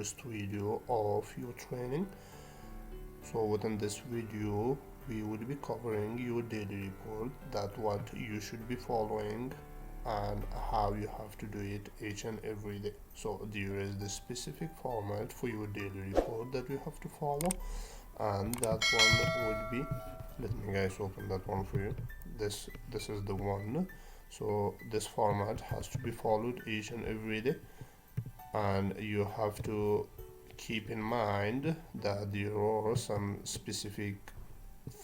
first video of your training. So within this video we will be covering your daily report, that what you should be following and how you have to do it each and every day. So there is the specific format for your daily report that you have to follow, and that one would be, let me guys open that one for you. This is the one. So this format has to be followed each and every day, and you have to keep in mind that there are some specific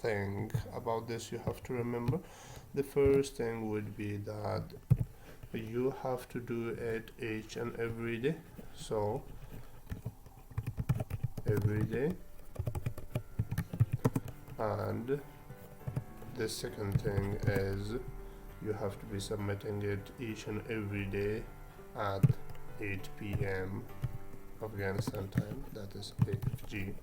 thing about this you have to remember. The first thing would be that you have to do it each and every day. So every day. And the second thing is you have to be submitting it each and every day at 8 p.m. Afghanistan time, that is AFG.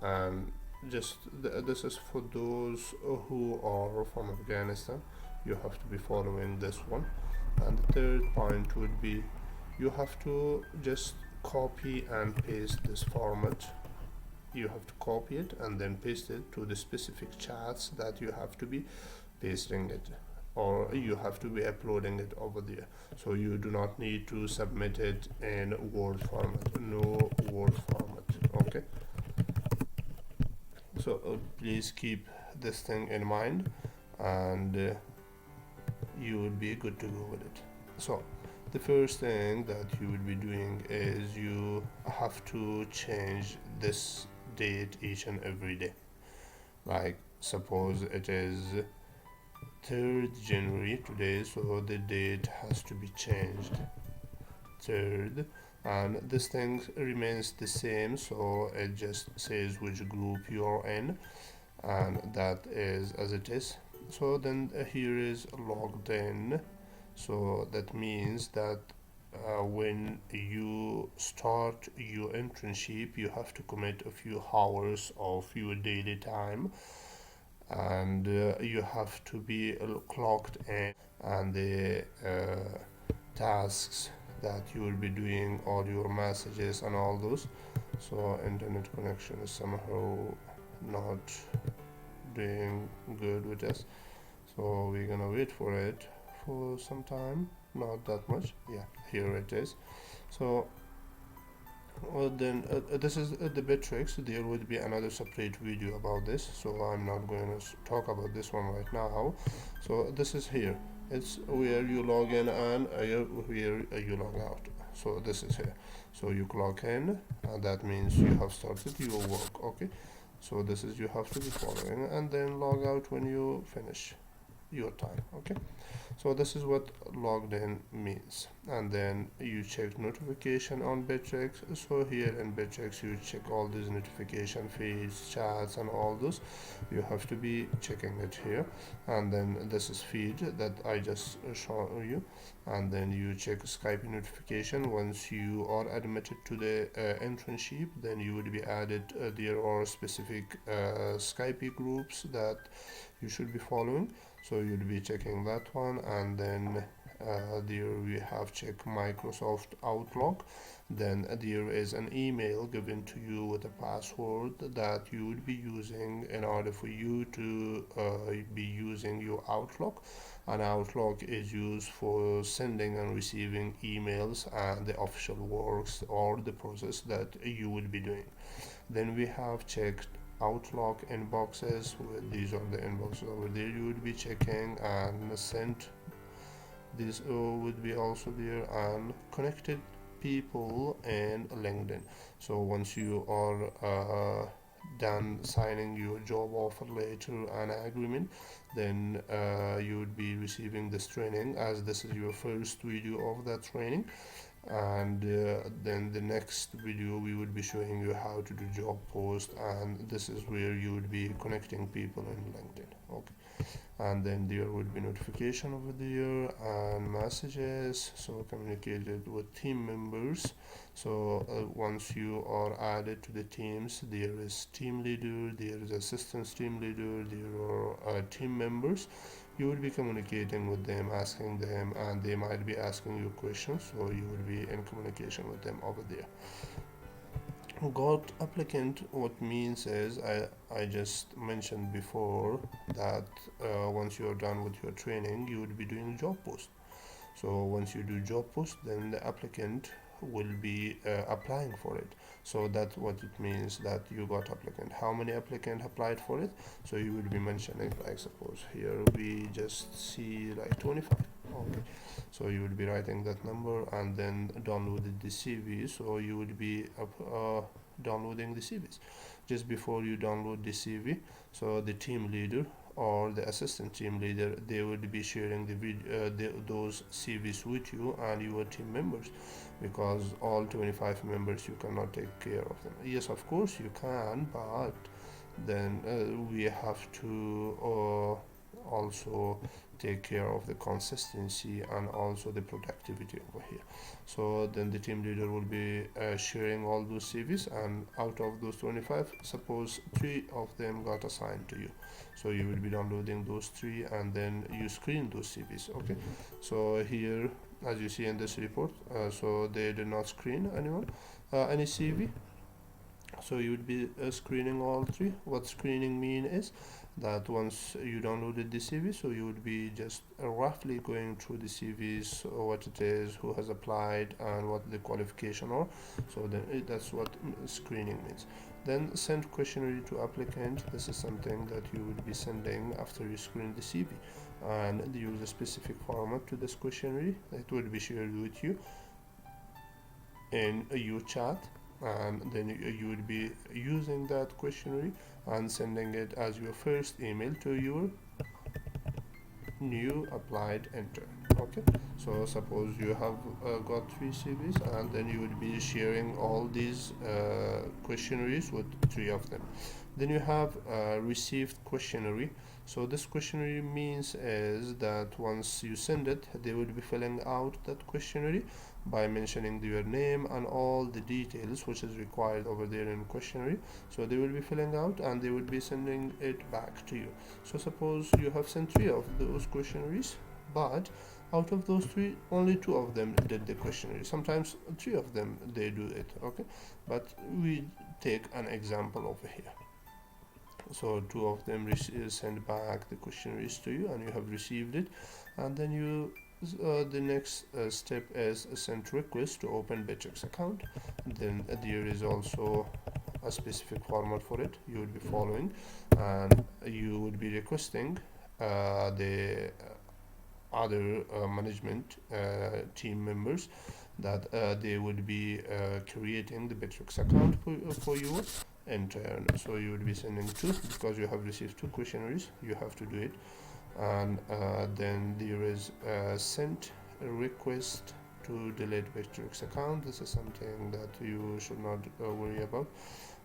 And this is for those who are from Afghanistan. You have to be following this one. And the third point would be you have to just copy and paste this format. You have to copy it and then paste it to the specific chats that you have to be pasting it, or you have to be uploading it over there. So you do not need to submit it in Word format, no Word format. Okay, so please keep this thing in mind, and you will be good to go with it. So the first thing that you will be doing is you have to change this date each and every day. Like suppose it is 3rd January today, so the date has to be changed 3rd, and this thing remains the same, so it just says which group you're in, and that is as it is. So then here is logged in, so that means that when you start your internship you have to commit a few hours of your daily time, and you have to be clocked in, and the tasks that you will be doing, all your messages and all those. So internet connection is somehow not doing good with us, so we're gonna wait for it for some time, not that much. Yeah, here it is. So then this is the Bittrex. There would be another separate video about this, so I'm not going to talk about this one right now. So this is here, it's where you log in and where you log out. So this is here, so you clock in, and that means you have started your work. Okay, so this is you have to be following, and then log out when you finish your time. Okay, so this is what logged in means. And then you check notification on Bittrex. So here in Bittrex you check all these notification feeds, chats and all those. You have to be checking it here. And then this is feed that I just show you, and then you check Skype notification. Once you are admitted to the internship, then you will be added. There are specific Skype groups that you should be following, so you'll be checking that one. And then there we have check Microsoft Outlook. Then there is an email given to you with a password that you would be using in order for you to be using your Outlook. And Outlook is used for sending and receiving emails and the official works or the process that you will be doing. Then we have checked Outlook inboxes. These are the inboxes over there you would be checking, and sent. This would be also there, and connected people and LinkedIn. So once you are done signing your job offer letter and agreement, then you would be receiving this training, as this is your first video of that training. And then the next video we would be showing you how to do job post, and this is where you would be connecting people in LinkedIn. Okay, and then there would be notification over there and messages, so communicated with team members. So once you are added to the teams, there is team leader, there is assistant team leader, there are team members You will be communicating with them, asking them, and they might be asking you questions, so you will be in communication with them over there. Got applicant, what means is, I just mentioned before that once you are done with your training, you will be doing job post. So once you do job post, then the applicant will be applying for it. So that's what it means that you got applicant. How many applicant applied for it? So you will be mentioning, like suppose here we just see like 25. Okay, so you will be writing that number and then downloaded the CV. So you will be downloading the CVs. Just before you download the CV, so the team leader or the assistant team leader, they would be sharing those CVs with you and your team members, because all 25 members you cannot take care of them. Yes, of course you can, but then we have to also take care of the consistency and also the productivity over here. So then the team leader will be sharing all those CVs, and out of those 25, suppose 3 of them got assigned to you, so you will be downloading those 3 and then you screen those CVs. Okay, so here as you see in this report, so they did not screen anyone, any CV, so you would be screening all 3. What screening mean is that once you downloaded the CV, so you would be just roughly going through the CVs, what it is, who has applied, and what the qualification are. So then that's what screening means. Then send questionnaire to applicant. This is something that you would be sending after you screen the CV, and use a specific format to this questionnaire. It will be shared with you in your chat, and then you will be using that questionnaire and sending it as your first email to your new applied intern. Okay, so suppose you have got 3 CVs, and then you will be sharing all these questionnaires with 3 of them. Then you have received questionnaire. So this questionnaire means is that once you send it, they will be filling out that questionnaire by mentioning your name and all the details which is required over there in questionnaire. So they will be filling out and they will be sending it back to you. So suppose you have sent 3 of those questionnaires, but out of those 3, only 2 of them did the questionnaire. Sometimes 3 of them they do it. Okay, but we take an example over here. So 2 of them send back the questionnaires to you and you have received it, and then you the next step is send request to open Bittrex account. Then there is also a specific format for it you would be following, and you would be requesting the other management team members that they would be creating the Bittrex account for you intern. So you will be sending 2, because you have received 2 questionnaires, you have to do it. And then there is sent request to delete Bittrex account. This is something that you should not worry about.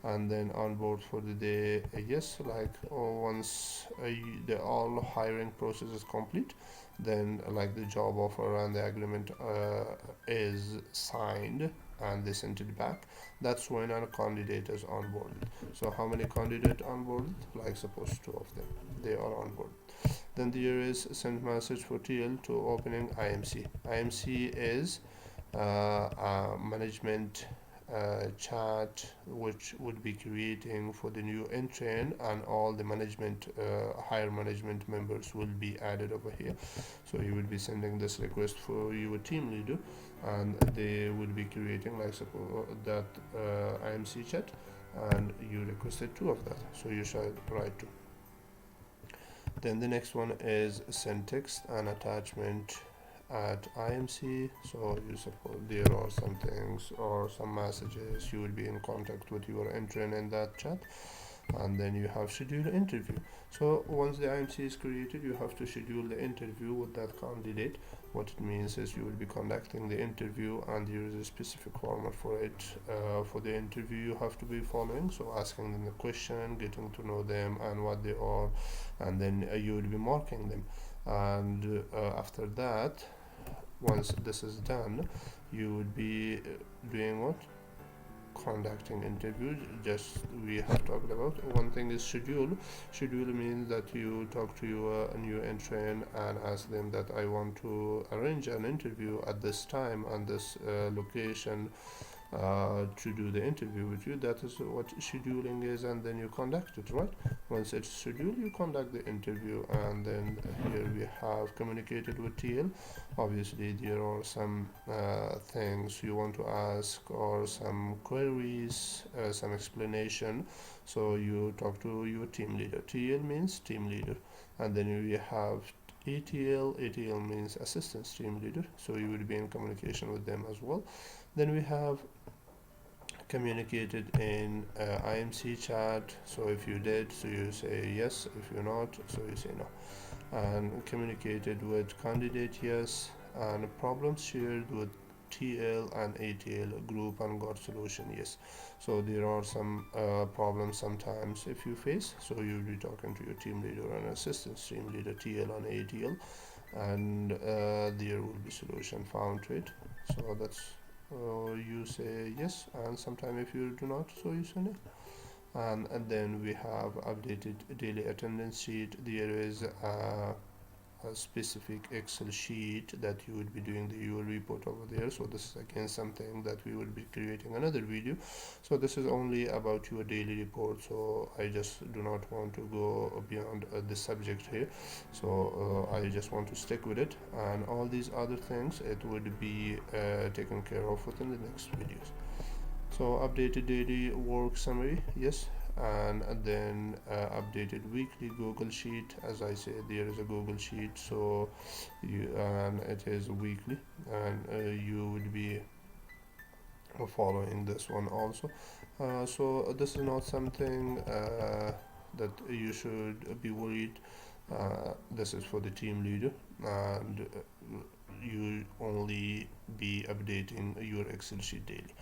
And then on board for the day, yes, like once the all hiring process is complete, then like the job offer and the agreement is signed and they sent it back, that's when a candidate is onboarded. So how many candidates onboarded? Like suppose 2 of them, they are on board. Then there is send message for TL to opening IMC. IMC is management chat which would be creating for the new intern, and all the management higher management members will be added over here. So you will be sending this request for your team leader, and they will be creating like suppose that IMC chat, and you requested 2 of that, so you should write 2. Then the next one is send text and attachment at IMC. So you suppose there are some things or some messages, you will be in contact with your intern in that chat, and then you have scheduled an interview. So once the IMC is created, you have to schedule the interview with that candidate. What it means is you will be conducting the interview, and there is a specific format for it. For the interview you have to be following, so asking them the question, getting to know them and what they are, and then you will be marking them. And after that, once this is done, you would be doing what? conducting interview. Just we have talked about. One thing is schedule means that you talk to your new intern and ask them that I want to arrange an interview at this time and this location to do the interview with you. That is what scheduling is, and then you conduct it, right? Once it's scheduled, you conduct the interview. And then here we have communicated with TL. Obviously there are some things you want to ask or some queries, some explanation, so you talk to your team leader. TL means team leader. And then we have ATL means assistant team leader, so you will be in communication with them as well. Then we have communicated in IMC chat, so if you did, so you say yes. If you're not, so you say no. And communicated with candidate, yes. And problems shared with TL and ATL group and got solution, yes. So there are some problems sometimes if you face, so you'll be talking to your team leader and assistant team leader, TL and ATL, and there will be solution found to it. So that's you say yes, and sometime if you do not, so you say no. And then we have updated daily attendance sheet. There is a specific Excel sheet that you would be doing the UL report over there. So this is again something that we will be creating another video. So this is only about your daily report, so I just do not want to go beyond this subject here. So I just want to stick with it, and all these other things it would be taken care of within the next videos. So updated daily work summary, yes. And then updated weekly Google sheet. As I said, there is a Google sheet, so you and it is weekly, and you would be following this one also. So this is not something that you should be worried. This is for the team leader, and you only be updating your Excel sheet daily.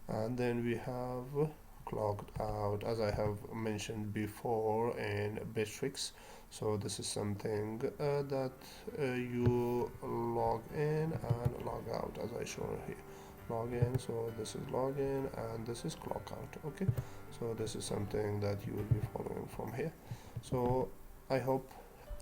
And then we have clocked out, as I have mentioned before, in Bitrix. So this is something that you log in and log out, as I show here. Log in, so this is login, and this is clock out. Okay, so this is something that you will be following from here. So I hope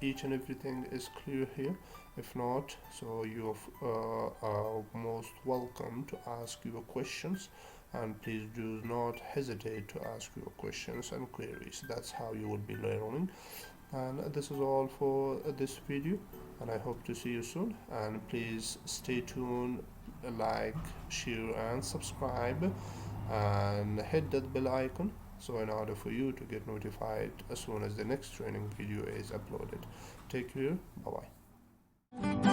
each and everything is clear here. If not, so you are most welcome to ask your questions, and please do not hesitate to ask your questions and queries. That's how you will be learning. And this is all for this video, and I hope to see you soon. And please stay tuned, like, share and subscribe, and hit that bell icon, so in order for you to get notified as soon as the next training video is uploaded. Take care. Bye bye.